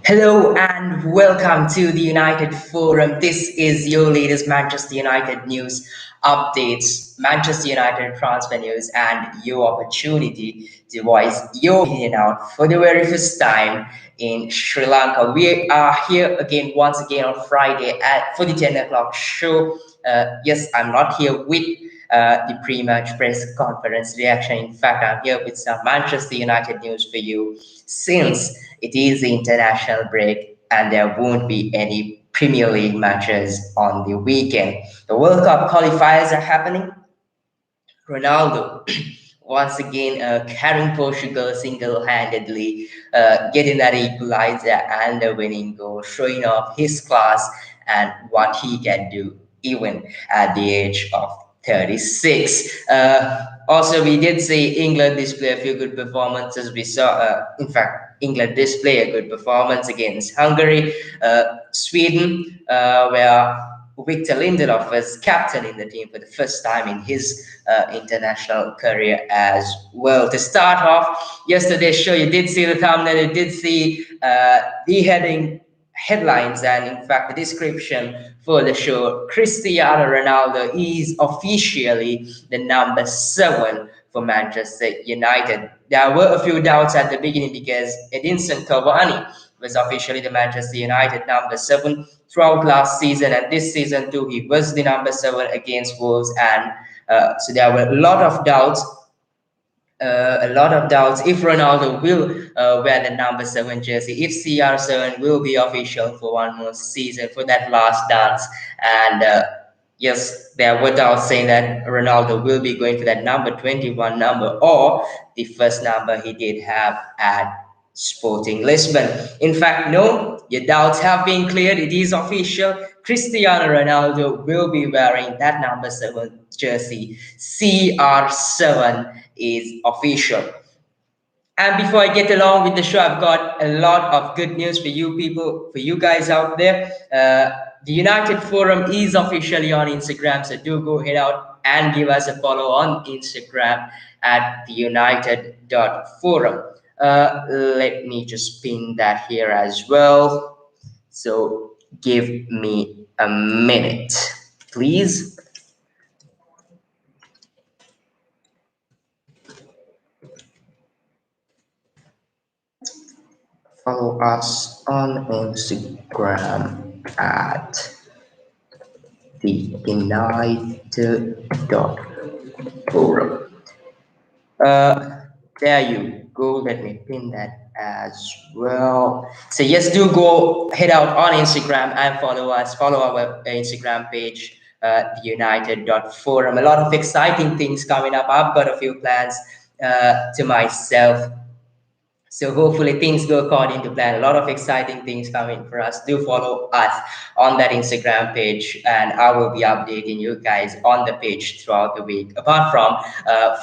Hello and welcome to the United Forum. This is your latest Manchester United news updates, Manchester United transfer news, and your opportunity to voice your opinion out for the very first time in Sri Lanka. We are here again, once again on Friday for the 10 o'clock show. Yes, I'm not here with the pre-match press conference reaction. In fact, I'm here with some Manchester United news for you since it is the international break and there won't be any Premier League matches on the weekend. The World Cup qualifiers are happening. Ronaldo once again carrying Portugal single-handedly, getting that equalizer and the winning goal, showing off his class and what he can do even at the age of 36. Also, we did see England display a few good performances. We saw, in fact, England display a good performance against Hungary, Sweden, where Victor Lindelof was captain in the team for the first time in his international career as well. To start off, yesterday's show, you did see the thumbnail, you did see the headlines, and in fact, the description for the show. Cristiano Ronaldo is officially the number 7 for Manchester United. There were a few doubts at the beginning because Edinson Cavani was officially the Manchester United number 7 throughout last season, and this season too he was the number 7 against Wolves, and so there were a lot of doubts if Ronaldo will wear the number 7 jersey, if CR7 will be official for one more season for that last dance. And yes, there were doubts saying that Ronaldo will be going for that number 21 number or the first number he did have at Sporting Lisbon. In fact, no, your doubts have been cleared. It is official. Cristiano Ronaldo will be wearing that number 7 jersey. CR7 is official. And before I get along with the show, I've got a lot of good news for you people, for you guys out there. The United Forum is officially on Instagram, so do go head out and give us a follow on Instagram at theunited.forum. Let me just pin that here as well. So give me a minute, please. Follow us on Instagram at the United.forum. There you go. Let me pin that as well. So yes, do go head out on Instagram and follow us. Follow our Instagram page, the United.forum. A lot of exciting things coming up. I've got a few plans to myself. So hopefully things go according to plan. A lot of exciting things coming for us. Do follow us on that Instagram page, and I will be updating you guys on the page throughout the week. Apart from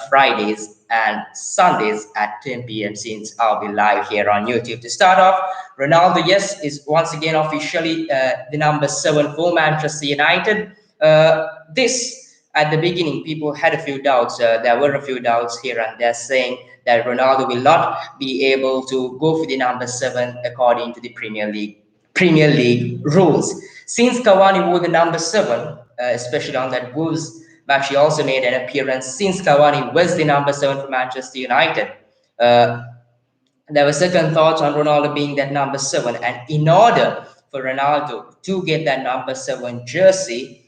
Fridays and Sundays at 10 p.m. since I'll be live here on YouTube. To start off, Ronaldo, yes, is once again officially the number 7 for Manchester United. This at the beginning, people had a few doubts. There were a few doubts here and there saying that Ronaldo will not be able to go for the number 7 according to the Premier League rules. Since Cavani wore the number 7, especially on that Wolves match, he also made an appearance. Since Cavani was the number 7 for Manchester United, there were certain thoughts on Ronaldo being that number 7, and in order for Ronaldo to get that number 7 jersey,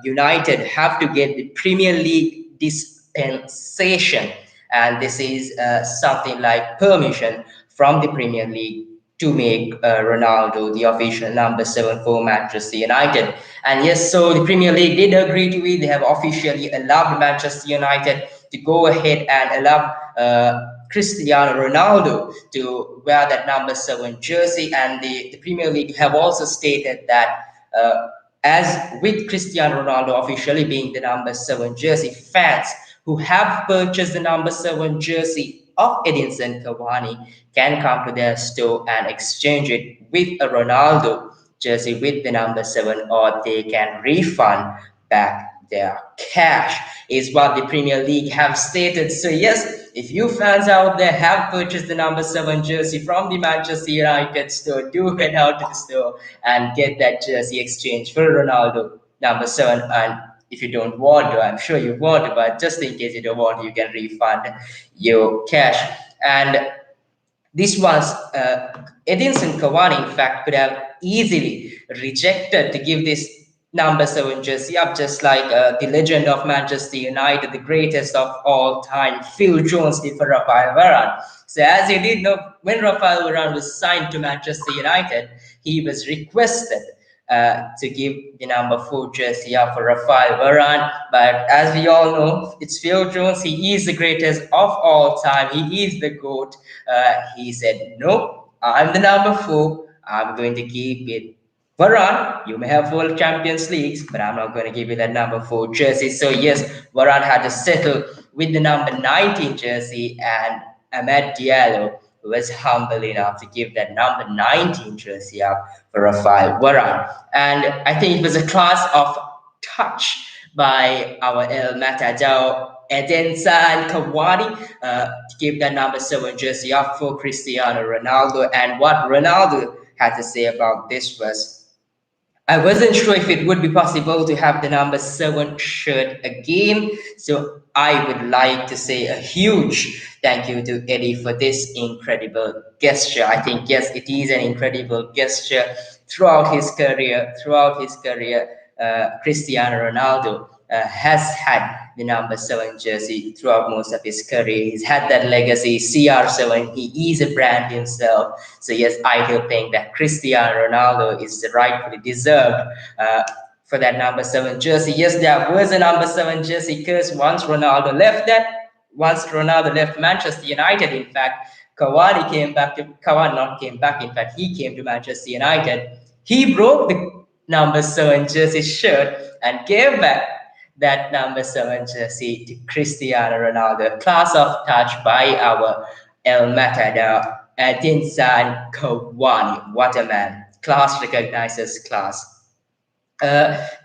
United have to get the Premier League dispensation, and this is something like permission from the Premier League to make Ronaldo the official number 7 for Manchester United. And yes, so the Premier League did agree to it. They have officially allowed Manchester United to go ahead and allow Cristiano Ronaldo to wear that number 7 jersey. And the Premier League have also stated that as with Cristiano Ronaldo officially being the number 7 jersey, fans who have purchased the number 7 jersey of Edinson Cavani can come to their store and exchange it with a Ronaldo jersey with the number 7, or they can refund back their cash is what the Premier League have stated. So yes, if you fans out there have purchased the number 7 jersey from the Manchester United store, do head out to the store and get that jersey exchanged for Ronaldo number 7. And if you don't want to, I'm sure you want to, but just in case you don't want to, you can refund your cash. And this was Edinson Cavani, in fact, could have easily rejected to give this number 7 jersey up, just like the legend of Manchester United, the greatest of all time, Phil Jones did for Rafael Varane. So as you did know, when Rafael Varane was signed to Manchester United, he was requested to give the number 4 jersey up for Rafael Varane. But as we all know, it's Phil Jones. He is the greatest of all time. He is the GOAT. He said, no, I'm the number 4. I'm going to keep it. Varane, you may have World Champions Leagues, but I'm not going to give you that number 4 jersey. So yes, Varane had to settle with the number 19 jersey, and Ahmed Diallo was humble enough to give that number 19 jersey up for Rafael Varane. And I think it was a class of touch by our El Matador Edinson Cavani to give that number 7 jersey up for Cristiano Ronaldo. And what Ronaldo had to say about this was, I wasn't sure if it would be possible to have the number 7 shirt again. So I would like to say a huge thank you to Eddie for this incredible gesture. I think, yes, it is an incredible gesture throughout his career. Cristiano Ronaldo has had the number 7 jersey throughout most of his career. He's had that legacy. CR7, he is a brand himself. So yes, I do think that Cristiano Ronaldo is rightfully deserved for that number 7 jersey. Yes, there was a number 7 jersey because once Ronaldo left Manchester United, in fact, he came to Manchester United. He broke the number 7 jersey shirt and gave back that number 7 jersey to Cristiano Ronaldo. Class of touch by our El Matador, Edinson Cavani. What a man. Class recognizes class.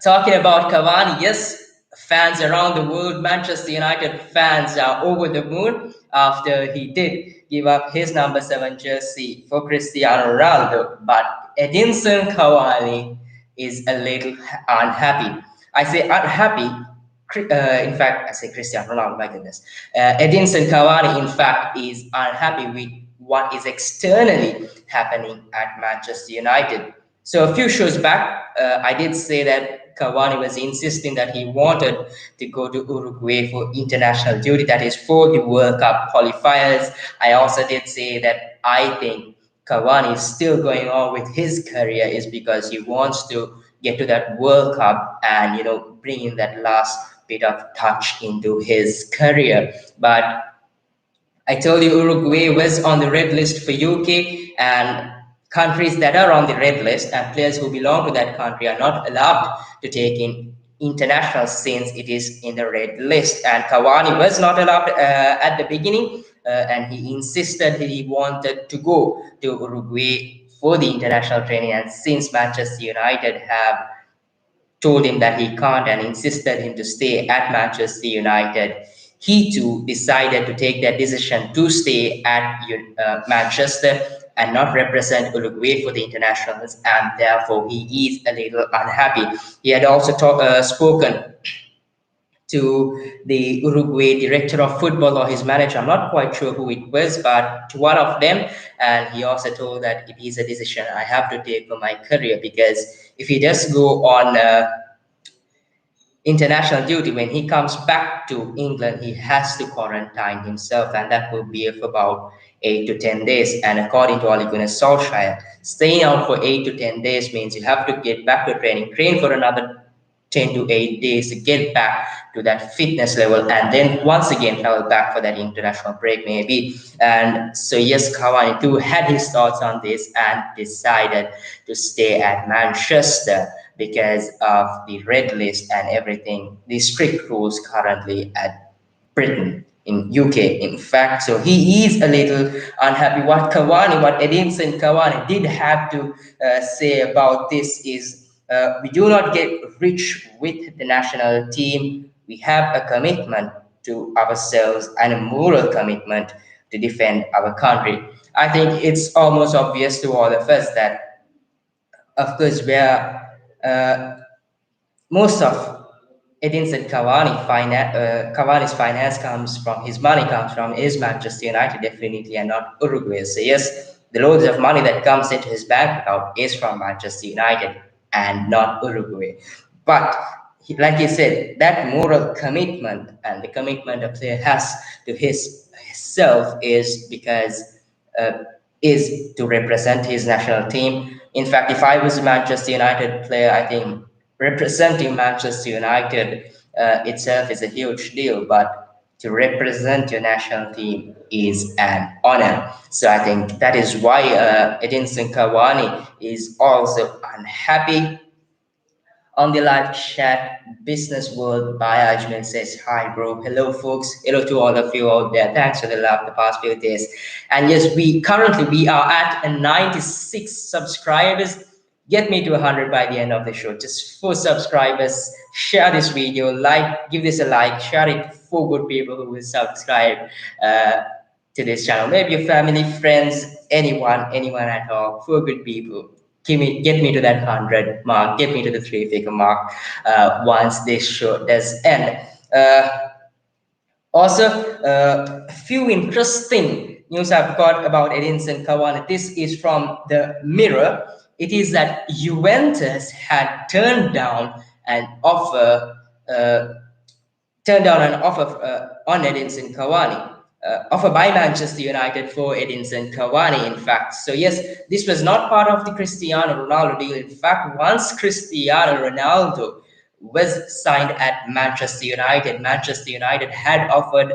Talking about Cavani, yes, fans around the world, Manchester United fans are over the moon after he did give up his number 7 jersey for Cristiano Ronaldo. But Edinson Cavani is a little unhappy. I say unhappy. In fact, I say Cristiano Ronaldo. My goodness, Edinson Cavani, in fact, is unhappy with what is externally happening at Manchester United. So a few shows back, I did say that Cavani was insisting that he wanted to go to Uruguay for international duty, that is for the World Cup qualifiers. I also did say that I think Cavani is still going on with his career is because he wants to get to that World Cup and bring in that last bit of touch into his career. But I told you Uruguay was on the red list for UK, and countries that are on the red list and players who belong to that country are not allowed to take in international since it is in the red list. And Cavani was not allowed at the beginning, and he insisted he wanted to go to Uruguay for the international training. And since Manchester United have told him that he can't and insisted him to stay at Manchester United, he too decided to take that decision to stay at Manchester and not represent Uruguay for the internationals, and therefore he is a little unhappy. He had also spoken to the Uruguay director of football or his manager. I'm not quite sure who it was, but to one of them. And he also told that it is a decision I have to take for my career, because if he does go on international duty, when he comes back to England, he has to quarantine himself, and that will be of about 8 to 10 days. And according to Ole Gunnar Solskjaer, staying out for 8 to 10 days means you have to get back to training, train for another 10 to 8 days to get back to that fitness level, and then once again travel back for that international break maybe. And so yes, Cavani too had his thoughts on this and decided to stay at Manchester because of the red list and everything, the strict rules currently at Britain in UK, in fact. So he is a little unhappy. What Edinson Cavani did have to say about this is we do not get rich with the national team. We have a commitment to ourselves and a moral commitment to defend our country. I think it's almost obvious to all of us that, of course, where most of Edinson Cavani's finance comes from, his money comes from is Manchester United definitely, and not Uruguay. So yes, the loads of money that comes into his bank account is from Manchester United and not Uruguay. But like he said, that moral commitment and the commitment a player has to himself is because uh, is to represent his national team. In fact, if I was a Manchester United player, I think representing Manchester United itself is a huge deal, but to represent your national team is an honor. So I think that is why Edinson Cavani is also unhappy. On the live chat, Business World by Ajman says, "Hi, bro. Hello, folks. Hello to all of you out there. Thanks for the love the past few days." And yes, we are at a 96 subscribers. Get me to 100 by the end of the show. Just 4 subscribers. Share this video. Give this a like. Share it to 4 good people who will subscribe. Uh, to this channel. Maybe your family, friends, anyone at all. 4 good people. Get me to that 100 mark. Get me to the three-figure mark. Once this show does end. Also, a few interesting news I've got about Edinson Cavani. This is from the Mirror. It is that Juventus had uh, turned down an offer on Edinson Cavani. Offer by Manchester United for Edinson Cavani, in fact. So yes, this was not part of the Cristiano Ronaldo deal. In fact, once Cristiano Ronaldo was signed at Manchester United had offered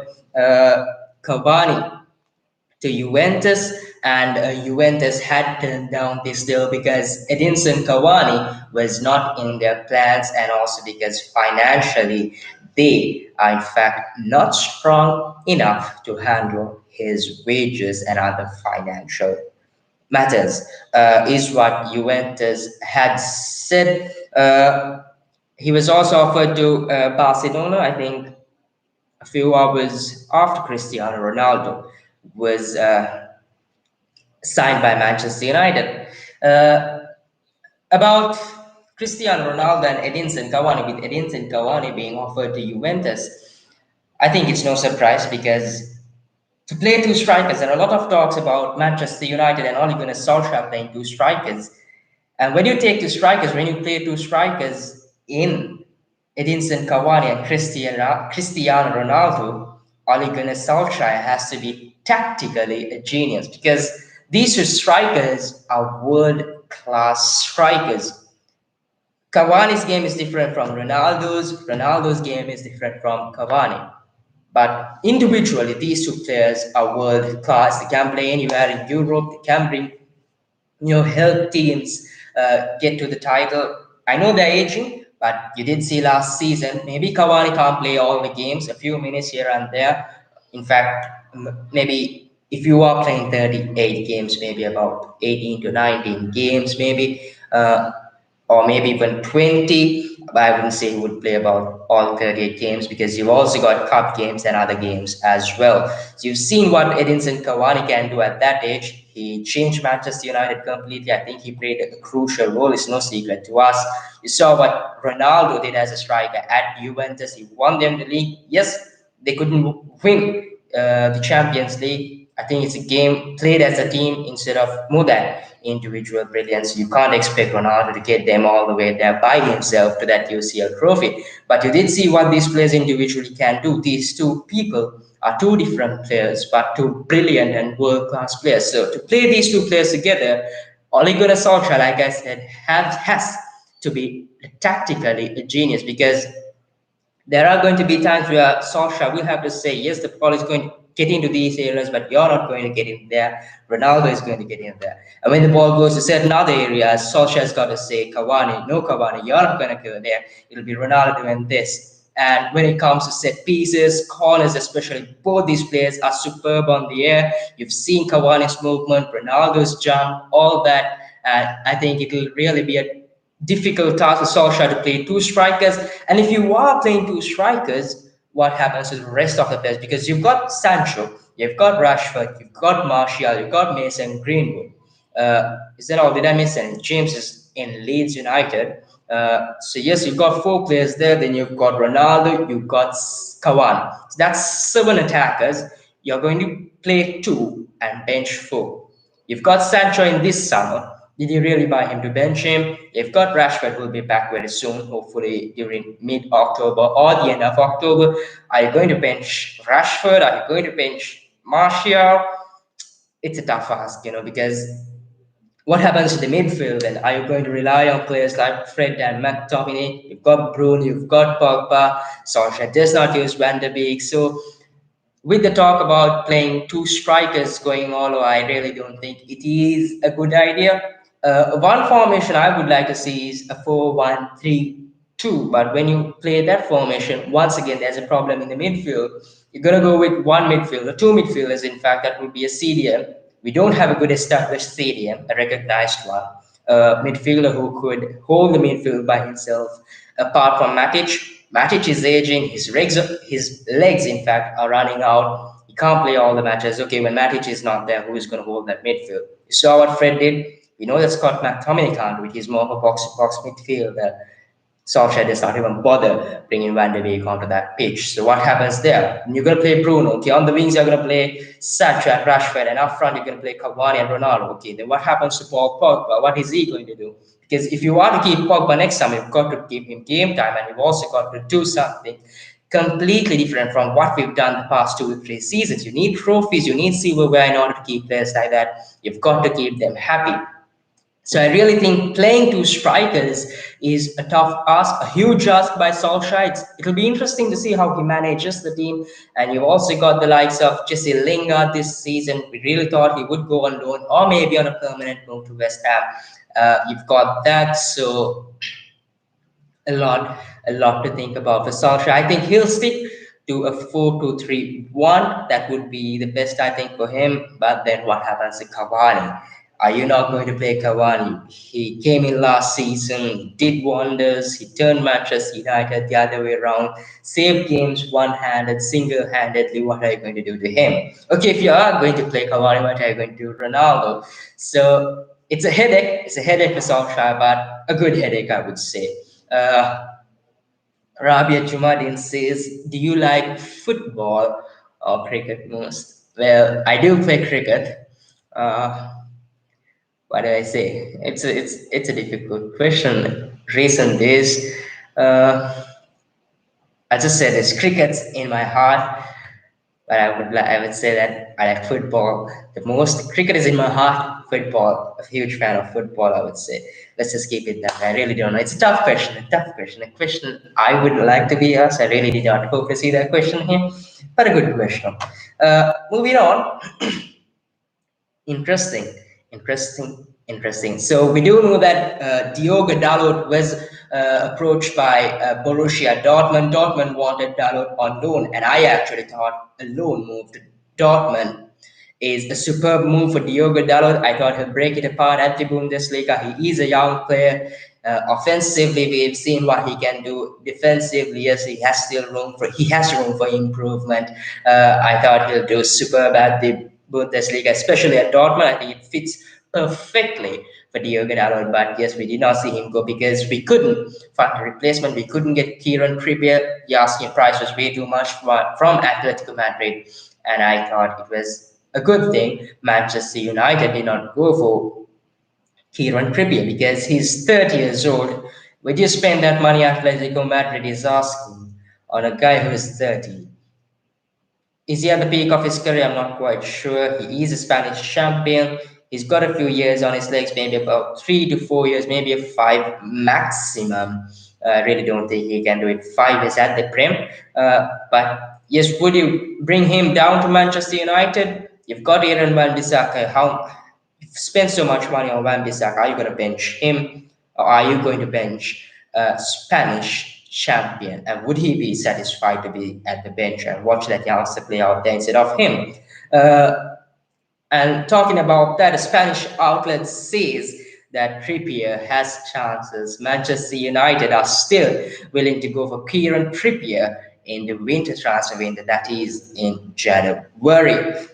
Cavani to Juventus, and Juventus had turned down this deal because Edinson Cavani was not in their plans, and also because financially they are in fact not strong enough to handle his wages and other financial matters, is what Juventus had said. He was also offered to Barcelona, I think, a few hours after Cristiano Ronaldo was signed by Manchester United. Uh, about Cristiano Ronaldo and Edinson Cavani, with Edinson Cavani being offered to Juventus, I think it's no surprise because to play 2 strikers, there are a lot of talks about Manchester United and Ole Gunnar Solskjaer playing 2 strikers. And when you take 2 strikers, when you play 2 strikers in Edinson Cavani and Cristiano Ronaldo, Ole Gunnar Solskjaer has to be tactically a genius because these 2 strikers are world-class strikers. Cavani's game is different from Ronaldo's. Ronaldo's game is different from Cavani. But individually, these 2 players are world class. They can play anywhere in Europe. They can bring, help teams get to the title. I know they're aging, but you did see last season. Maybe Cavani can't play all the games, a few minutes here and there. In fact, maybe if you are playing 38 games, maybe about 18 to 19 games, maybe. Or maybe even 20. But I wouldn't say he would play about all 38 games because you've also got cup games and other games as well. So you've seen what Edinson Cavani can do at that age. He changed Manchester United completely. I think he played a crucial role. It's no secret to us. You saw what Ronaldo did as a striker at Juventus. He won them the league. Yes, they couldn't win the Champions League. I think it's a game played as a team instead of more than individual brilliance. You can't expect Ronaldo to get them all the way there by himself to that UCL trophy. But you did see what these players individually can do. These 2 people are 2 different players, but 2 brilliant and world-class players. So to play these 2 players together, Ole Gunnar Solskjaer, like I said, has to be tactically a genius because there are going to be times where Solskjaer will have to say, yes, the ball is going to get into these areas, but you're not going to get in there. Ronaldo is going to get in there. And when the ball goes to certain other areas, Solskjaer's got to say, Cavani, no Cavani, you're not going to go there. It'll be Ronaldo doing this. And when it comes to set pieces, corners especially, both these players are superb on the air. You've seen Cavani's movement, Ronaldo's jump, all that. And I think it will really be a difficult task for Solskjaer to play two strikers. And if you are playing two strikers, what happens to the rest of the players? Because you've got Sancho, you've got Rashford, you've got Martial, you've got Mason Greenwood. Is that all? Did I miss any? James is in Leeds United. So yes, you've got four players there. Then you've got Ronaldo, you've got Cavani. So that's seven attackers. You're going to play two and bench four. You've got Sancho in this summer. Did you really buy him to bench him? You've got Rashford, who will be back very soon, hopefully during mid October or the end of October. Are you going to bench Rashford? Are you going to bench Martial? It's a tough ask, because what happens to the midfield then? Are you going to rely on players like Fred and McTominay? You've got Bruno, you've got Pogba. Solskjaer does not use Van der Beek. So with the talk about playing two strikers going all over, I really don't think it is a good idea. One formation I would like to see is a 4-1-3-2. But when you play that formation, once again, there's a problem in the midfield. You're going to go with one midfielder, two midfielders, in fact, that would be a CDM. We don't have a good established CDM, a recognized one. A midfielder who could hold the midfield by himself. Apart from Matic is aging. His legs, in fact, are running out. He can't play all the matches. Okay, when Matic is not there, who is going to hold that midfield? You saw what Fred did. We know that Scott McTominay can't do it. He's more of a box-to-box midfielder. Solskjaer does not even bother bringing Van de Beek onto that pitch. So what happens there? You're going to play Bruno. Okay, on the wings you're going to play Sancho and Rashford, and up front you're going to play Cavani and Ronaldo. Okay, then what happens to Paul Pogba? What is he going to do? Because if you want to keep Pogba next time, you've got to give him game time, and you've also got to do something completely different from what we've done the past 2 or 3 seasons. You need trophies, you need silverware in order to keep players like that. You've got to keep them happy. So I really think playing two strikers is a tough ask, a huge ask by Solskjaer. It'll be interesting to see how he manages the team. And you've also got the likes of Jesse Lingard this season. We really thought he would go on loan or maybe on a permanent move to West Ham. You've got that, so a lot, a lot to think about for Solskjaer. I think he'll stick to a 4-2-3-1. That would be the best, I think, for him. But then what happens to Cavani? Are you not going to play Cavani? He came in last season, did wonders. He turned Manchester United the other way around, saved games one-handed, single-handedly. What are you going to do to him? Okay, if you are going to play Cavani, what are you going to do to Ronaldo? So it's a headache. It's a headache for Solskjaer, but a good headache, I would say. Uh, Rabia Jumadin says, "Do you like football or cricket most?" Well, I do play cricket. Uh, what do I say? It's a difficult question. Recent days, uh, I just said this cricket's in my heart, but I would say that I like football the most. Cricket is in my heart. Football, a huge fan of football. I would say. Let's just keep it that way. I really don't know. It's a tough question. A tough question. A question I would like to be asked. I really did not hope to see that question here, but a good question. Moving on. Interesting, interesting. So we do know that Diogo Dalot was approached by Borussia Dortmund. Dortmund wanted Dalot on loan, and I actually thought a loan move to Dortmund is a superb move for Diogo Dalot. I thought he'll break it apart at the Bundesliga. He is a young player. Offensively, we've seen what he can do. Defensively, yes, he has room for improvement. I thought he'll do superb at the Bundesliga, especially at Dortmund. I think it fits perfectly for Diogo Dalot. But yes, we did not see him go because we couldn't find a replacement. We couldn't get Kieran Trippier. The asking price was way too much from Atletico Madrid, and I thought it was a good thing Manchester United did not go for Kieran Trippier because he's 30 years old. Would you spend that money Atletico Madrid is asking on a guy who is 30? Is he at the peak of his career? I'm not quite sure. He is a Spanish champion. He's got a few years on his legs, maybe about 3 to 4 years, maybe a five maximum. I really don't think he can do it. 5 years at the Prem. But yes, would you bring him down to Manchester United? You've got Aaron Wan-Bissaka. How you've spent so much money on Wan-Bissaka? Are you going to bench him, or are you going to bench Spanish champion? And would he be satisfied to be at the bench and watch that youngster play out there instead of him? And talking about that, a Spanish outlet says that Trippier has chances. Manchester United are still willing to go for Kieran Trippier in the winter transfer window, that is in January.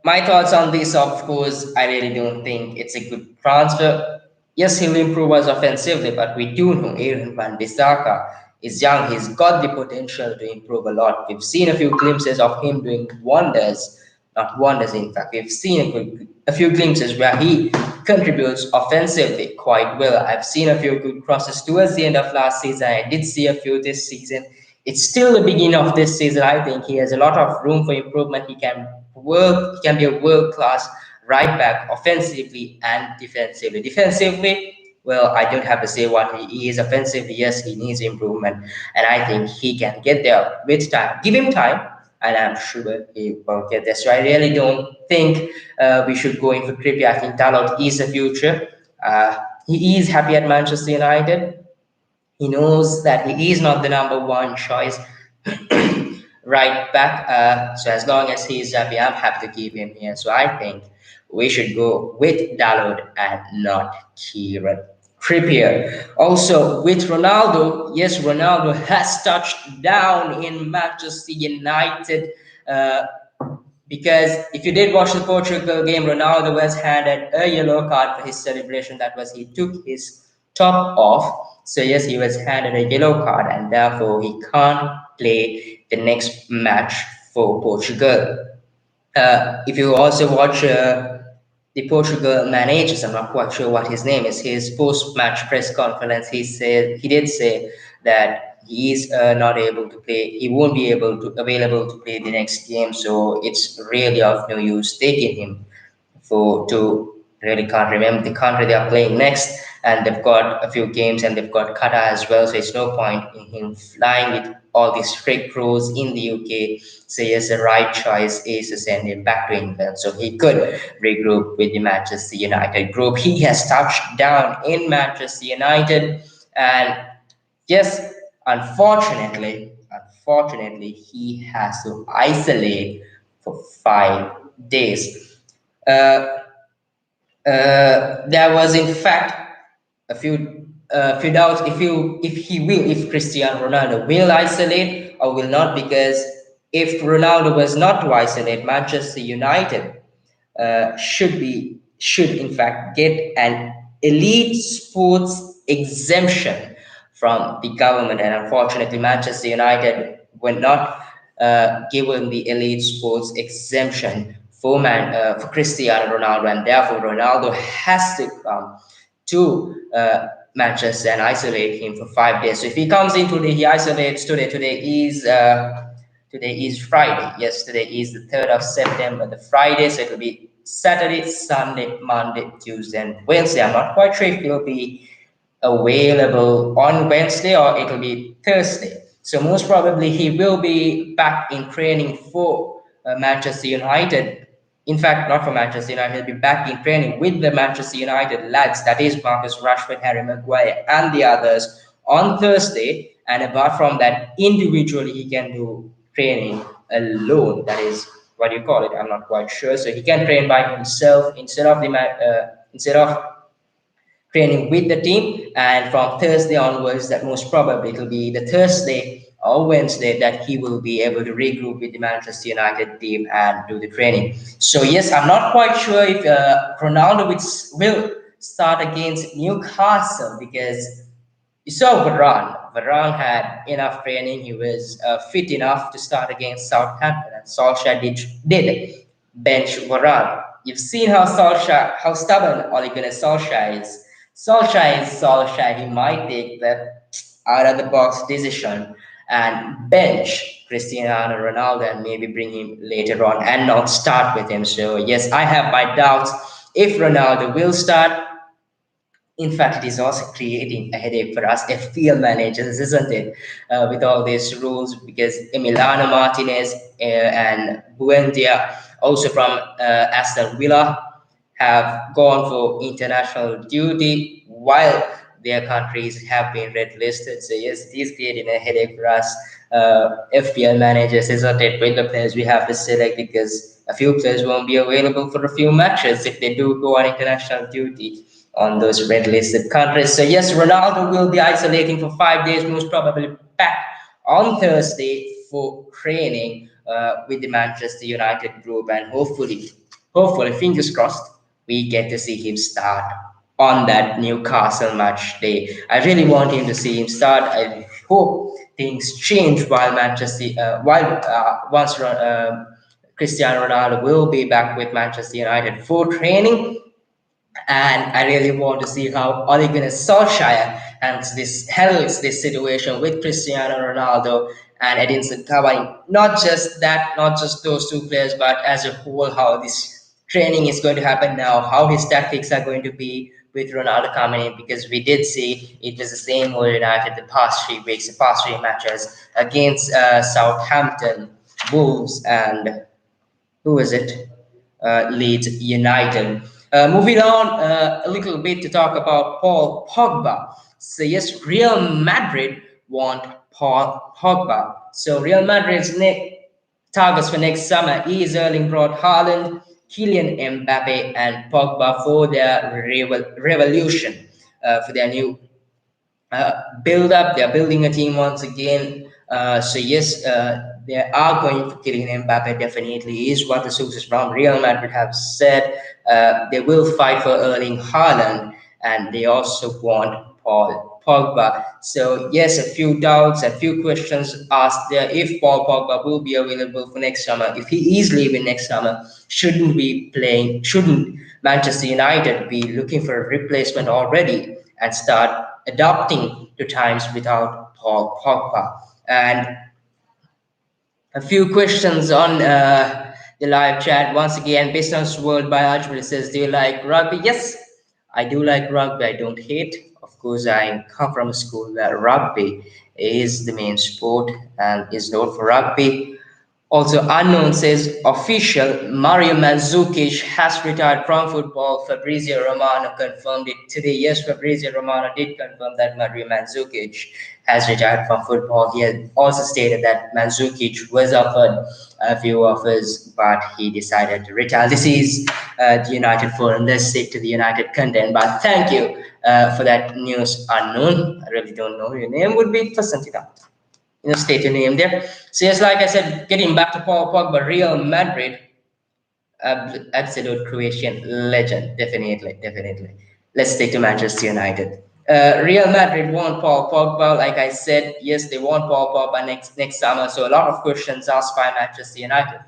My thoughts on this, of course, I really don't think it's a good transfer. Yes, he'll improve us offensively, but we do know Aaron Van Bissaka is young. He's got the potential to improve a lot. We've seen a few glimpses of him doing wonders, not wonders, in fact. We've seen a few glimpses where he contributes offensively quite well. I've seen a few good crosses towards the end of last season. I did see a few this season. It's still the beginning of this season. I think he has a lot of room for improvement. He can be a world class right back offensively and defensively. Defensively, well, I don't have to say what he is. Offensively, yes, he needs improvement, and I think he can get there with time. Give him time, and I'm sure he will get there. So I really don't think we should go in for Trippier. I think Dalot is the future. He is happy at Manchester United. He knows that he is not the number one choice right back. So as long as he is happy, I'm happy to keep him here. So I think we should go with Dalot and not Kieran Trippier. Also with Ronaldo, yes, Ronaldo has touched down in Manchester United. Because if you did watch the Portugal game, Ronaldo was handed a yellow card for his celebration. That was, he took his top off. So yes, he was handed a yellow card, and therefore he can't play the next match for Portugal. If you also watch the Portugal managers, I'm not quite sure what his name is. His post-match press conference, he did say that he is not able to play. He won't be available to play the next game. So it's really of no use taking him for to really can't remember the country they are playing next, and they've got a few games and they've got Qatar as well. So it's no point in him flying with all these strict rules in the UK. So yes, the right choice is to send him back to England so he could regroup with the Manchester United group. He has touched down in Manchester United, and yes, unfortunately, he has to isolate for 5 days. Uh, there was in fact a few doubts if Cristiano Ronaldo will isolate or will not, because if Ronaldo was not to isolate, Manchester United should in fact get an elite sports exemption from the government, and unfortunately Manchester United were not given the elite sports exemption for Cristiano Ronaldo, and therefore Ronaldo has to come to Manchester and isolate him for 5 days. So if he comes in today, he isolates today. Today is Friday. Yes, today is the 3rd of September, the Friday. So it will be Saturday, Sunday, Monday, Tuesday, and Wednesday. I'm not quite sure if he'll be available on Wednesday or it'll be Thursday. So most probably he will be back in training for Manchester United. In fact, not for Manchester United, he'll be back in training with the Manchester United lads, that is Marcus Rashford, Harry Maguire, and the others on Thursday. And apart from that, individually he can do training alone. That is what you call it. I'm not quite sure. So he can train by himself instead of training with the team. And from Thursday onwards, that most probably it will be the Thursday or Wednesday that he will be able to regroup with the Manchester United team and do the training. So yes, I'm not quite sure if Ronaldo will start against Newcastle, because you saw Varane. Varane had enough training. He was fit enough to start against Southampton, and Solskjaer did bench Varane. You've seen how stubborn Ole Gunnar Solskjaer is. Solskjaer is Solskjaer. He might take the out of the box decision and bench Cristiano Ronaldo and maybe bring him later on and not start with him. So yes, I have my doubts if Ronaldo will start. In fact, it is also creating a headache for us FPL managers, isn't it? With all these rules, because Emiliano Martinez and Buendia, also from Aston Villa, have gone for international duty while their countries have been red listed. So yes, it is creating a headache for us FPL managers, isn't it? With the players we have to select, because a few players won't be available for a few matches if they do go on international duty on those red listed countries. So yes, Ronaldo will be isolating for 5 days, most probably back on Thursday for training with the Manchester United group, and hopefully, fingers crossed, we get to see him start on that Newcastle match day. I really want him to see him start. I hope things change while once Cristiano Ronaldo will be back with Manchester United for training, and I really want to see how Ole Gunnar Solskjaer handles this situation with Cristiano Ronaldo and Edinson Cavani. Not just that, not just those two players, but as a whole, how this training is going to happen now, how his tactics are going to be with Ronaldo coming in, because we did see it was the same with United the past 3 weeks, the past three matches against Southampton, Wolves, and who is it? Leeds United. Moving on a little bit to talk about Paul Pogba. So yes, Real Madrid want Paul Pogba. So Real Madrid's targets for next summer is Erling Braut Haaland, Kylian Mbappe, and Pogba for their revolution, for their new build up. They're building a team once again. So yes, they are going for Kylian Mbappe. Definitely is what the sources from Real Madrid have said. They will fight for Erling Haaland, and they also want Paul Pogba. So yes, a few doubts, a few questions asked there. If Paul Pogba will be available for next summer, if he is leaving next summer, shouldn't be playing? Shouldn't Manchester United be looking for a replacement already and start adapting to times without Paul Pogba? And a few questions on the live chat. Once again, Business World by Ajmal says, do you like rugby? Yes, I do like rugby. I don't hate. Of course, I come from a school where rugby is the main sport and is known for rugby. Also, Unknown says official Mario Mandzukic has retired from football. Fabrizio Romano confirmed it today. Yes, Fabrizio Romano did confirm that Mario Mandzukic has retired from football. He had also stated that Mandzukic was offered a few offers, but he decided to retire. This is the United Forum. Let's stick to the United content. But thank you for that news, Unknown. I really don't know your name. Would be pleasant enough, state your name there. So yes, like I said, getting back to Paul Pogba, Real Madrid, absolute Croatian legend, definitely. Let's stay to Manchester United. Real Madrid want Paul Pogba, like I said. Yes, they want Paul Pogba next summer. So a lot of questions asked by Manchester United.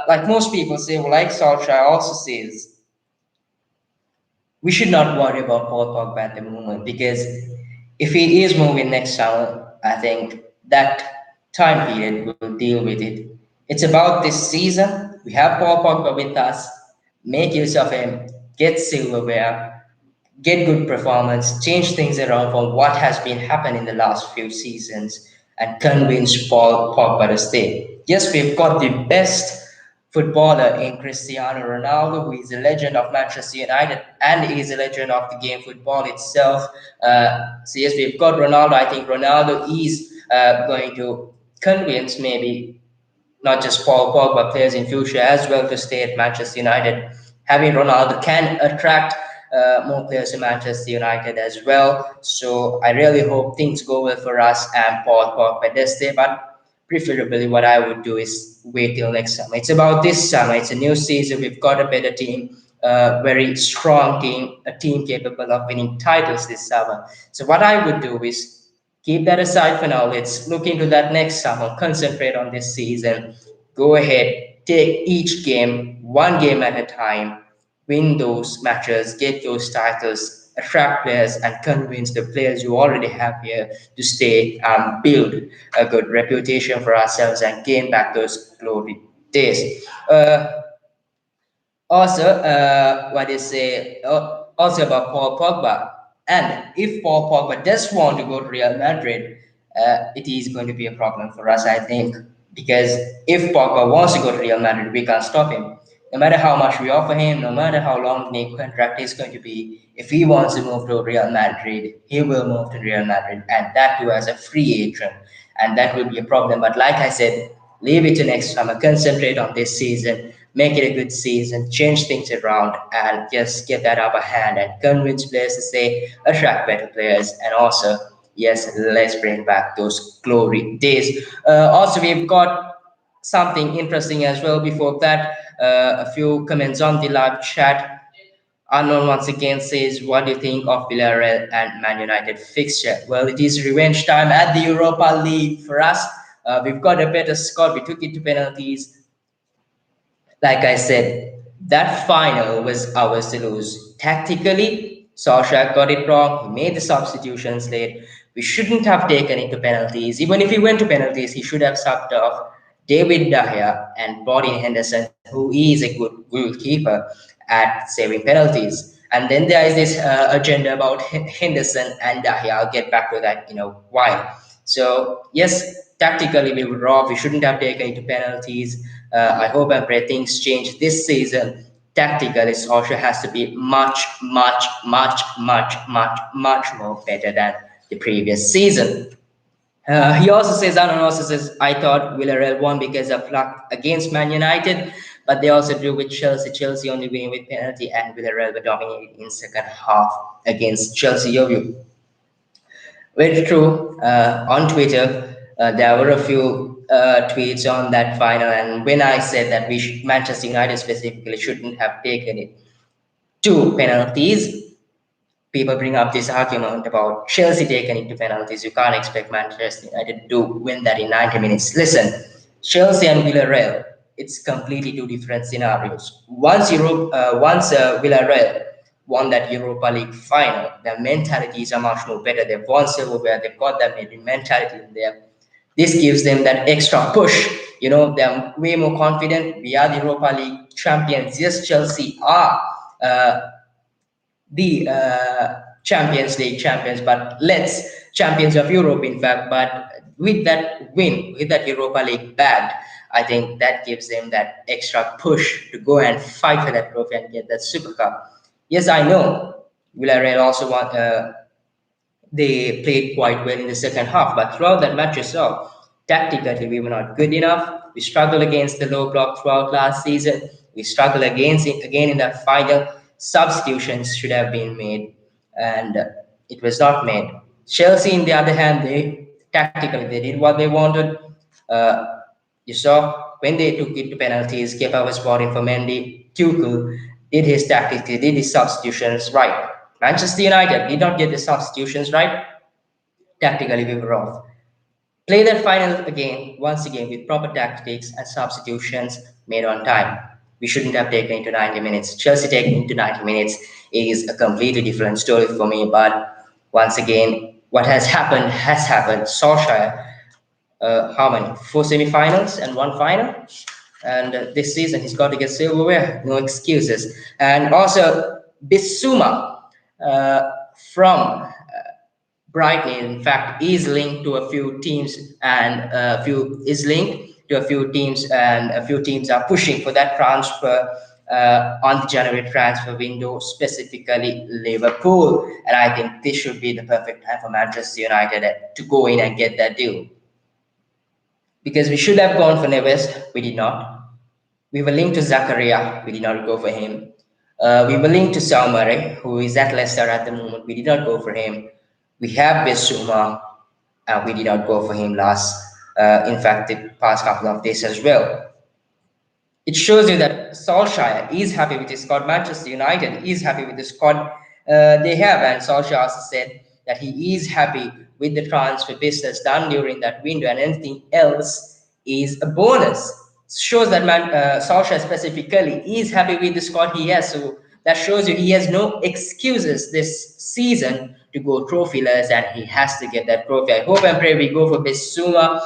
Like most people say, well, like Solskjaer also says, we should not worry about Paul Pogba at the moment, because if he is moving next summer, I think that time period will deal with it. It's about this season. We have Paul Pogba with us. Make use of him. Get silverware. Get good performance. Change things around from what has been happening in the last few seasons, and convince Paul Pogba to stay. Yes, we've got the best footballer in Cristiano Ronaldo, who is a legend of Manchester United and is a legend of the game football itself. So yes, we've got Ronaldo. I think Ronaldo is going to convince maybe not just Paul Pogba, players in future as well to stay at Manchester United. Having Ronaldo can attract more players to Manchester United as well. So I really hope things go well for us and Paul Pogba does stay. But preferably, what I would do is wait till next summer. It's about this summer. It's a new season. We've got a better team, a very strong team, a team capable of winning titles this summer. So what I would do is keep that aside for now. Let's look into that next summer. Concentrate on this season. Go ahead, take each game one game at a time, win those matches, get those titles, attract players, and convince the players you already have here to stay and build a good reputation for ourselves and gain back those glory days. What is say? Also about Paul Pogba, and if Paul Pogba does want to go to Real Madrid, it is going to be a problem for us, I think, because if Pogba wants to go to Real Madrid, we can't stop him. No matter how much we offer him, no matter how long the contract is going to be, if he wants to move to Real Madrid, he will move to Real Madrid, and that too as a free agent, and that will be a problem. But like I said, Leave it to next summer. Concentrate on this season. Make it a good season. Change things around and just get that upper hand and convince players to say attract better players and also yes, let's bring back those glory days. Also, we've got something interesting as well. Before that, a few comments on the live chat. Unknown once again says, "What do you think of Villarreal and Man United fixture?" Well, it is revenge time at the Europa League for us. We've got a better squad. We took it to penalties. Like I said, that final was ours to lose. Tactically, Solskjaer got it wrong. He made the substitutions late. We shouldn't have taken it to penalties. Even if he went to penalties, he should have subbed off David De Gea and brought in Henderson, who is a good goalkeeper at saving penalties. And then there is this agenda about Henderson and De Gea. I'll get back to that in a while. So yes, tactically we were wrong. We shouldn't have taken it to penalties. I hope and pray things change this season. Tactically, Solskjaer has to be much more better than the previous season. He also says, Alan also says, I thought Villarreal won because of luck against Man United, but they also drew with Chelsea. Chelsea only winning with penalty, and Villarreal were dominating in second half against Chelsea. Very true. On Twitter, there were a few tweets on that final, and when I said that Manchester United specifically shouldn't have taken it to penalties, people bring up this argument about Chelsea taking it to penalties. You can't expect Manchester United to win that in 90 minutes. Listen, Chelsea and Villarreal, it's completely two different scenarios. Once Villarreal won that Europa League final, their mentalities are much more better. They've won silverware, they've got that mentality in there. This gives them that extra push. You know, they're way more confident. We are the Europa League champions. Yes, Chelsea are the Champions League champions, but let's champions of Europe, in fact. But with that win, with that Europa League bag, I think that gives them that extra push to go and fight for that trophy and get that Super Cup. Yes, I know Villarreal also want. They played quite well in the second half, but throughout that match yourself, tactically we were not good enough. We struggled against the low block throughout last season. We struggled against it again in that final. Substitutions should have been made, and it was not made. Chelsea, on the other hand, they tactically they did what they wanted. Uh, you saw when they took it to penalties, Kepa was brought in for Mendy. Tuchel did his tactics, he did his substitutions right. Manchester United did not get the substitutions right. Tactically, we were off. Play that final again, once again, with proper tactics and substitutions made on time. We shouldn't have taken it to 90 minutes. Chelsea taking it to 90 minutes is a completely different story for me. But once again, what has happened has happened. Solskjaer, how many? Four semi-finals and one final. And this season he's got to get silverware. No excuses. And also Bissouma from Brighton, in fact, is linked to a few teams, and a few is linked to a few teams, and a few teams are pushing for that transfer on the January transfer window, specifically Liverpool. And I think this should be the perfect time for Manchester United to go in and get that deal. Because we should have gone for Neves, we did not. We were linked to Zakaria, we did not go for him. We were linked to Sal Murray, who is at Leicester at the moment, we did not go for him. We have Bissouma, and we did not go for him in fact, the past couple of days as well. It shows you that Solskjaer is happy with his squad. Manchester United is happy with the squad they have, and Solskjaer also said that he is happy with the transfer business done during that window, and anything else is a bonus. Shows that Solskjaer specifically is happy with the squad he has. So that shows you he has no excuses this season to go trophyless, and he has to get that trophy. I hope and pray we go for Bissouma.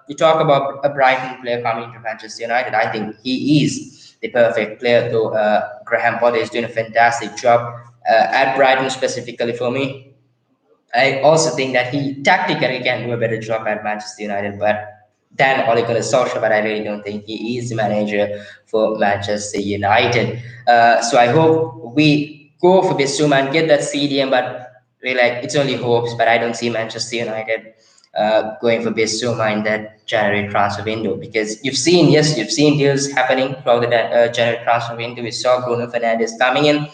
You talk about a Brighton player coming to Manchester United. I think he is the perfect player, though Graham Potter is doing a fantastic job at Brighton specifically for me. I also think that he tactically can do a better job at Manchester United, but than Ole Gunnar Solskjaer, but I really don't think he is the manager for Manchester United. So I hope we go for Bissouma and get that CDM, but really, like, it's only hopes, but I don't see Manchester United going for Bissouma in that January transfer window, because you've seen deals happening throughout the January transfer window. We saw Bruno Fernandes coming in,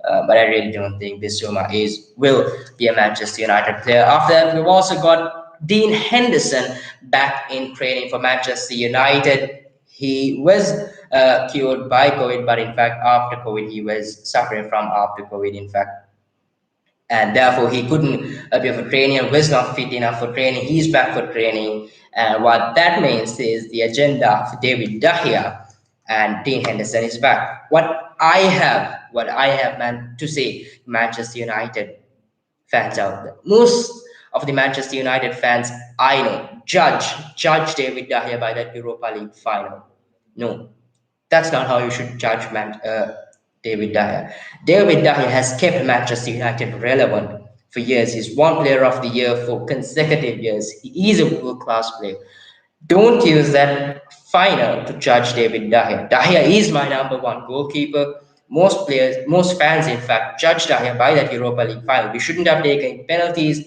but I really don't think Bissouma will be a Manchester United player. After that, we've also got Dean Henderson back in training for Manchester United. He was cured by COVID, but in fact, after COVID, he was suffering from after COVID. In fact, and therefore he couldn't appear for training and was not fit enough for training. He's back for training, and what that means is the agenda for David De Gea and Dean Henderson is back. What I have meant to say, Manchester United fans out there, most of the Manchester United fans I know judge David De Gea by that Europa League final. No, that's not how you should judge David De Gea. David De Gea has kept Manchester United relevant for years. He's one player of the year for consecutive years. He is a world class player. Don't use that final to judge David De Gea. De Gea is my number one goalkeeper. Most players, most fans, in fact, judge De Gea by that Europa League final. We shouldn't have taken penalties.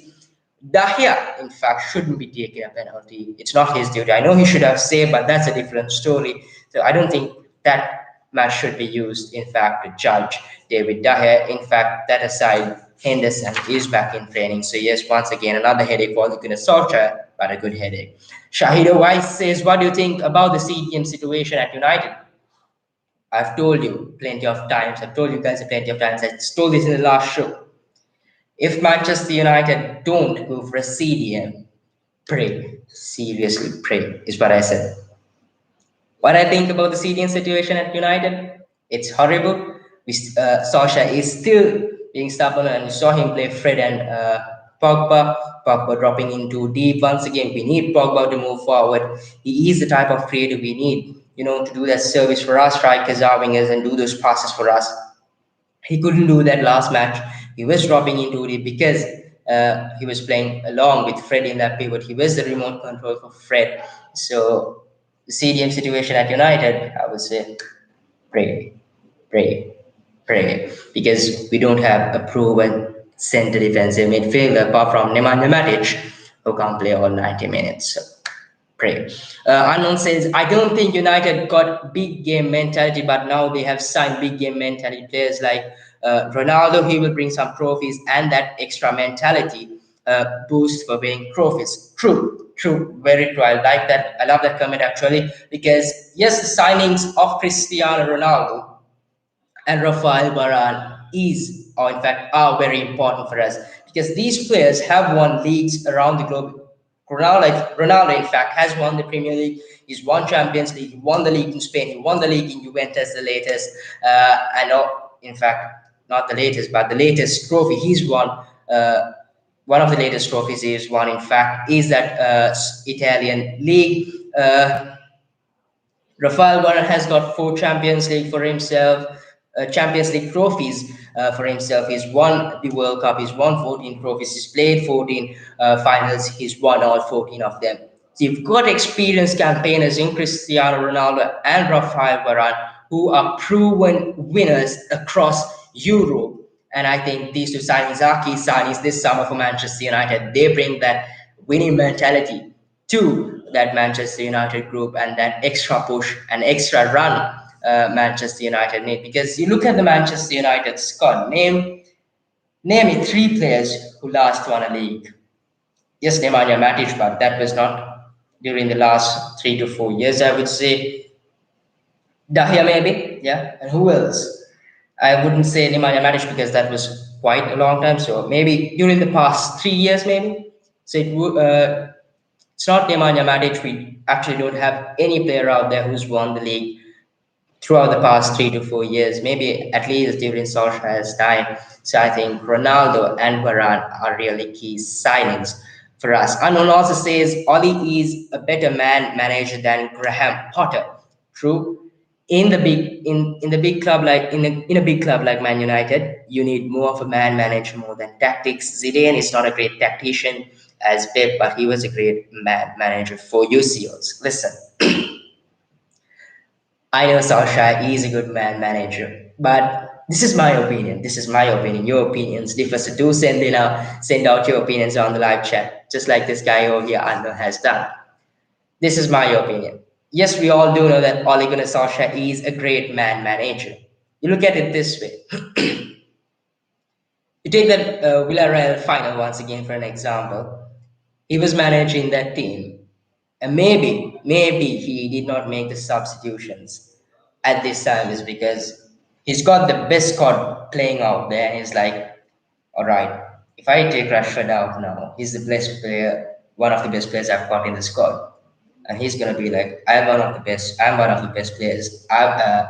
De Gea, in fact, shouldn't be taking a penalty. It's not his duty. I know he should have saved, but that's a different story. So I don't think that match should be used, in fact, to judge David De Gea. In fact, that aside, Henderson is back in training. So yes, once again, another headache for Ole Gunnar Solskjaer, but a good headache. Shahida Weiss says, what do you think about the CDM situation at United? I've told you plenty of times. I've told you guys plenty of times. I told this in the last show. If Manchester United don't go for a CDM, pray. Seriously, pray, is what I said. What I think about the CDM situation at United, it's horrible. Solskjaer is still being stubborn, and we saw him play Fred and Pogba. Pogba dropping in too deep. Once again, we need Pogba to move forward. He is the type of creator we need, to do that service for us, strikers, our wingers, and do those passes for us. He couldn't do that last match. He was dropping into it because he was playing along with Fred in that pivot. He was the remote control for Fred. So the CDM situation at United, I would say, pray, pray, pray, because we don't have a proven center defensive midfielder apart from Nemanja Matic, who can't play all 90 minutes. So pray. Unknown says, I don't think United got big game mentality, but now they have signed big game mentality players like Ronaldo. He will bring some trophies and that extra mentality boost for winning trophies. True, very true. I like that. I love that comment actually, because yes, the signings of Cristiano Ronaldo and Rafael Varane or in fact are very important for us, because these players have won leagues around the globe. Ronaldo, in fact, has won the Premier League. He's won Champions League. He won the league in Spain. He won the league in Juventus, the latest. I know, in fact, not the latest, but the latest trophy he's won. One of the latest trophies he's won, in fact, is that Italian league. Rafael Varane has got 4 Champions League for himself, Champions League trophies for himself. He's won the World Cup. He's won 14 trophies. He's played 14 finals. He's won all 14 of them. So you've got experienced campaigners in Cristiano Ronaldo and Rafael Varane, who are proven winners across Europe. And I think these 2 signings are key signings this summer for Manchester United. They bring that winning mentality to that Manchester United group, and that extra push and extra run Manchester United need. Because you look at the Manchester United squad, name me 3 players who last won a league. Yes, Nemanja Matic, but that was not during the last 3 to 4 years, I would say. De Gea maybe, yeah. And who else? I wouldn't say Nemanja Matic because that was quite a long time. So maybe during the past 3 years, maybe. So it's not Nemanja Matic. We actually don't have any player out there who's won the league throughout the past 3 to 4 years, maybe at least during Solskjaer's time. So I think Ronaldo and Varane are really key signings for us. Unknown also says Oli is a better man manager than Graham Potter. True. In the big club like in a big club like Man United, you need more of a man manager more than tactics. Zidane is not a great tactician as Pep, but he was a great man manager for UCLs. Listen. I know Solskjaer is a good man manager, but this is my opinion. This is my opinion. Your opinions differ. So do send out your opinions on the live chat. just like this guy over here, Arnold, has done. This is my opinion. Yes, we all do know that Ole Gunnar Solskjaer is a great man manager. You look at it this way. You take that Villarreal final once again for an example. He was managing that team, and maybe he did not make the substitutions at this time is because he's got the best squad playing out there, and he's like, all right, if I take Rashford out now, he's the best player, one of the best players I've got in the squad. And he's gonna be like, I'm one of the best players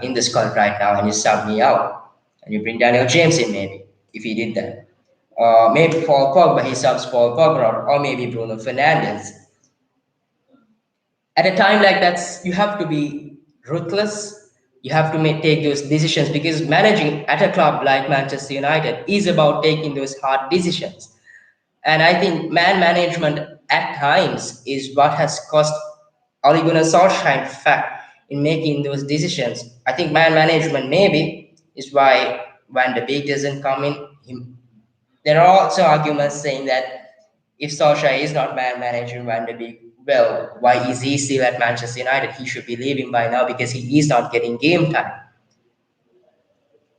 in the squad right now, and you sub me out, and you bring Daniel James in maybe if he did that, maybe Paul Pogba, he subs Paul Pogba, or maybe Bruno Fernandes. At a time like that, you have to be ruthless. You have to take those decisions because managing at a club like Manchester United is about taking those hard decisions. And I think man management at times is what has cost Ole Gunnar Solskjaer, in fact, in making those decisions. I think man management maybe is why when the Beek doesn't come in, there are also arguments saying that if Solskjaer is not man managing Van de Beek, well, why is he still at Manchester United? He should be leaving by now because he is not getting game time.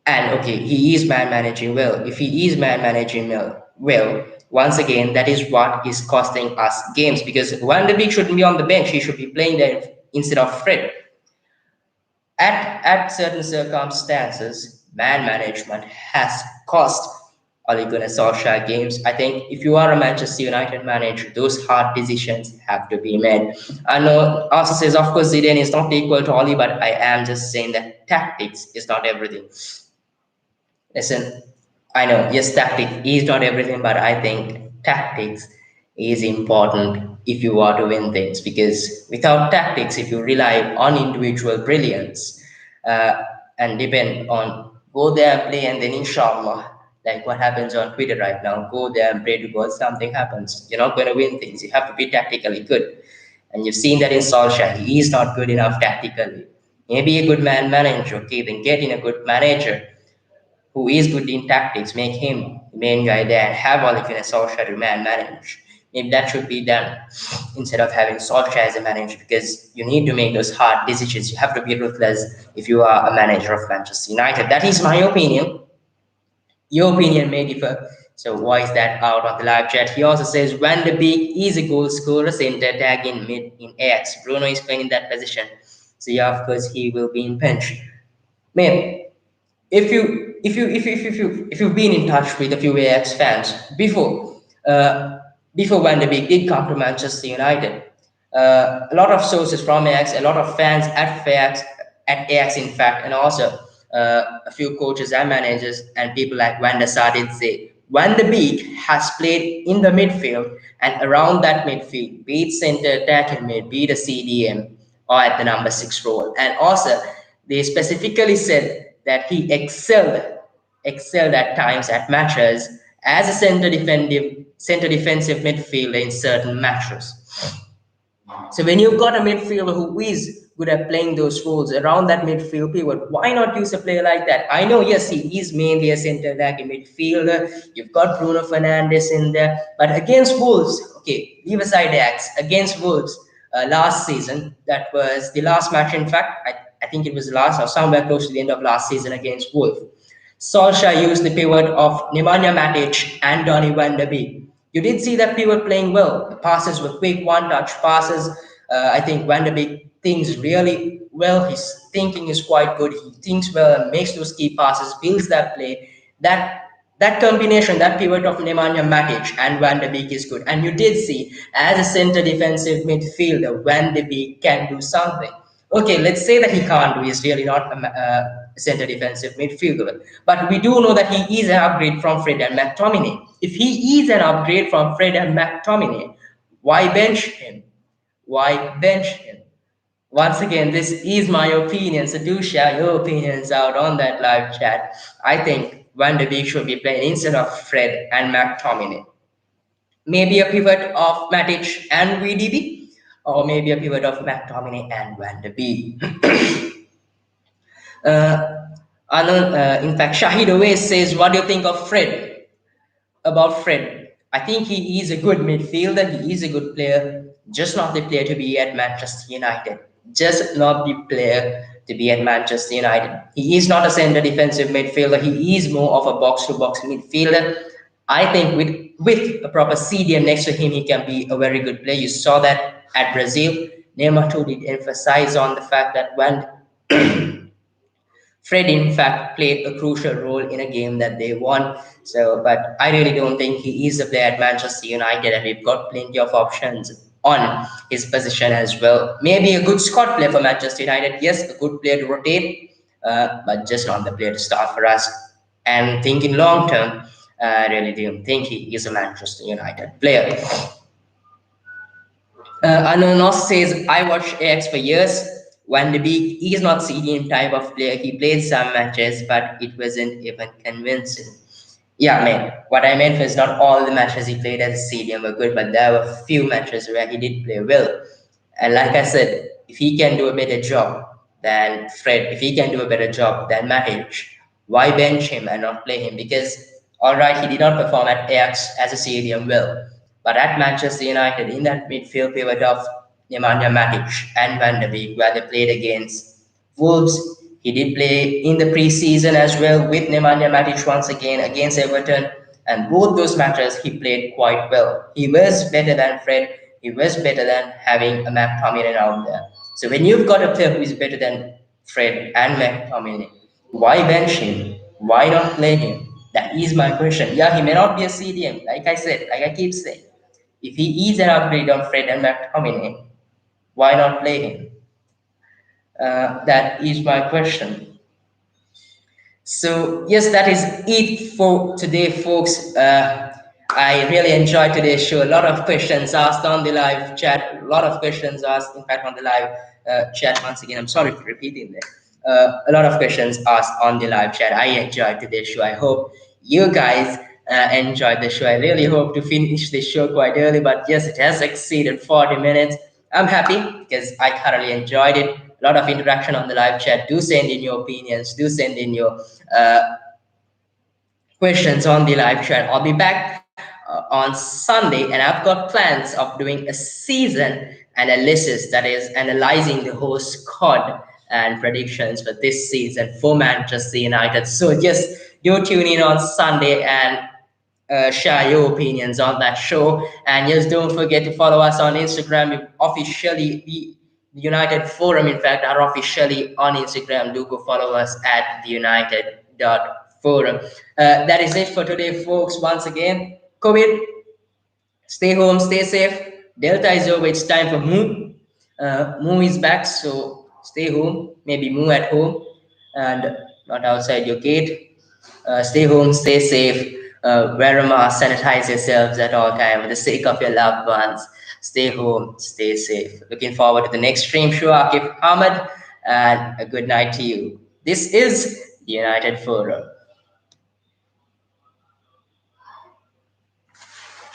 And okay, he is man managing well. If he is man managing well, once again, that is what is costing us games because Van de Beek shouldn't be on the bench. He should be playing there instead of Fred. At certain circumstances, man management has cost Ole Gunnar Solskjaer games. I think if you are a Manchester United manager, those hard decisions have to be made. I know Arsenal says, of course, Zidane is not equal to Ole, but I am just saying that tactics is not everything. Listen, I know, yes, tactics is not everything, but I think tactics is important if you want to win things because without tactics, if you rely on individual brilliance uh, and depend on go there and play and then inshallah, like what happens on Twitter right now, go there and pray to God, something happens. You're not going to win things. You have to be tactically good. And you've seen that in Solskjaer. He is not good enough tactically. Maybe a good man manager, okay, then get in a good manager who is good in tactics, make him the main guy there and have Ole Gunnar Solskjaer to man manage. Maybe that should be done instead of having Solskjaer as a manager because you need to make those hard decisions. You have to be ruthless if you are a manager of Manchester United. That is my opinion. Your opinion may differ. So voice that out on the live chat. He also says Van de Beek is a goal scorer, center tag in mid in Ajax. Bruno is playing in that position. So yeah, of course he will be in bench. Man, if you've been in touch with a few Ajax fans before Van de Beek did come to Manchester United, a lot of sources from Ajax, a lot of fans at Ajax in fact, and also a few coaches and managers and people like Van der Sar did say Van de Beek has played in the midfield and around that midfield, be it center attacking mid, be it a CDM or at the number 6 role, and also they specifically said that he excelled at times at matches as a center defensive midfielder in certain matches. So when you've got a midfielder who is good at playing those roles around that midfield pivot, why not use a player like that? I know, yes, he is mainly a centre back midfielder. You've got Bruno Fernandes in there, but against Wolves, okay, leave aside Ajax, against Wolves last season, that was the last match. In fact, I think it was the last or somewhere close to the end of last season against Wolves. Solskjaer used the pivot of Nemanja Matic and Donny van der Beek. You did see that pivot playing well. The passes were quick, one-touch passes. I think Van der Beek thinks really well. His thinking is quite good. He thinks well and makes those key passes, builds that play. That combination, that pivot of Nemanja Matic and Van der Beek is good. And you did see, as a center defensive midfielder, Van der Beek can do something. Okay, let's say that he can't do. He's really not a center defensive midfielder. But we do know that he is an upgrade from Fred and McTominay. If he is an upgrade from Fred and McTominay, why bench him? Why bench him? Once again, this is my opinion, so do share your opinions out on that live chat. I think Van de Beek should be playing instead of Fred and McTominay. Maybe a pivot of Matic and VDB, or maybe a pivot of McTominay and Van de Beek. In fact, Shahid always says, what do you think of Fred? About Fred. I think he is a good midfielder. He is a good player, just not the player to be at Manchester United. Just not the player to be at Manchester United. He is not a centre defensive midfielder. He is more of a box to box midfielder. I think with a proper CDM next to him, he can be a very good player. You saw that at Brazil. Neymar too did emphasize on the fact that when Fred, in fact, played a crucial role in a game that they won. So, but I really don't think he is a player at Manchester United, and we've got plenty of options on his position as well. Maybe a good squad player for Manchester United. Yes, a good player to rotate, but just not the player to start for us. And thinking long term, I really don't think he is a Manchester United player. Anonos says, I watched AX for years. Van de Beek, he is not CDM type of player. He played some matches, but it wasn't even convincing. Yeah, man. What I meant was not all the matches he played as a CDM were good, but there were few matches where he did play well. And like I said, if he can do a better job than Fred, if he can do a better job than Matic, why bench him and not play him? Because, all right, he did not perform at Ajax as a CDM well. But at Manchester United, in that midfield pivot of Nemanja Matic and Van der Beek, where they played against Wolves, he did play in the preseason as well with Nemanja Matic once again against Everton. And both those matches, he played quite well. He was better than Fred. He was better than having a McTominay out there. So when you've got a player who is better than Fred and McTominay, why bench him? Why not play him? That is my question. Yeah, he may not be a CDM, like I said, like I keep saying. If he is an upgrade on Fred and McTominay, why not play him? That is my question. So yes, that is it for today, folks. I really enjoyed today's show. A lot of questions asked on the live chat. A lot of questions asked, in fact, on the live chat. Once again, I'm sorry for repeating that. A lot of questions asked on the live chat. I enjoyed today's show. I hope you guys enjoyed the show. I really hope to finish the show quite early, but yes, it has exceeded 40 minutes. I'm happy because I thoroughly enjoyed it. A lot of interaction on the live chat. Do send in your opinions. Do send in your uh, questions on the live chat. I'll be back on Sunday, and I've got plans of doing a season analysis, that is, analyzing the whole squad and predictions for this season for Manchester United. So just do tune in on Sunday and share your opinions on that show. And yes, don't forget to follow us on Instagram. We the United Forum, in fact, are officially on Instagram. Do go follow us at the United.forum. That is it for today, folks. Once again, COVID, stay home, stay safe. Delta is over. It's time for Moo. Moo is back, so stay home. Maybe Moo at home and not outside your gate. Stay home, stay safe. Wear a mask, sanitize yourselves at all time for the sake of your loved ones. Stay home, stay safe. Looking forward to the next stream show, Akif Ahmed, and a good night to you. This is the United Forum.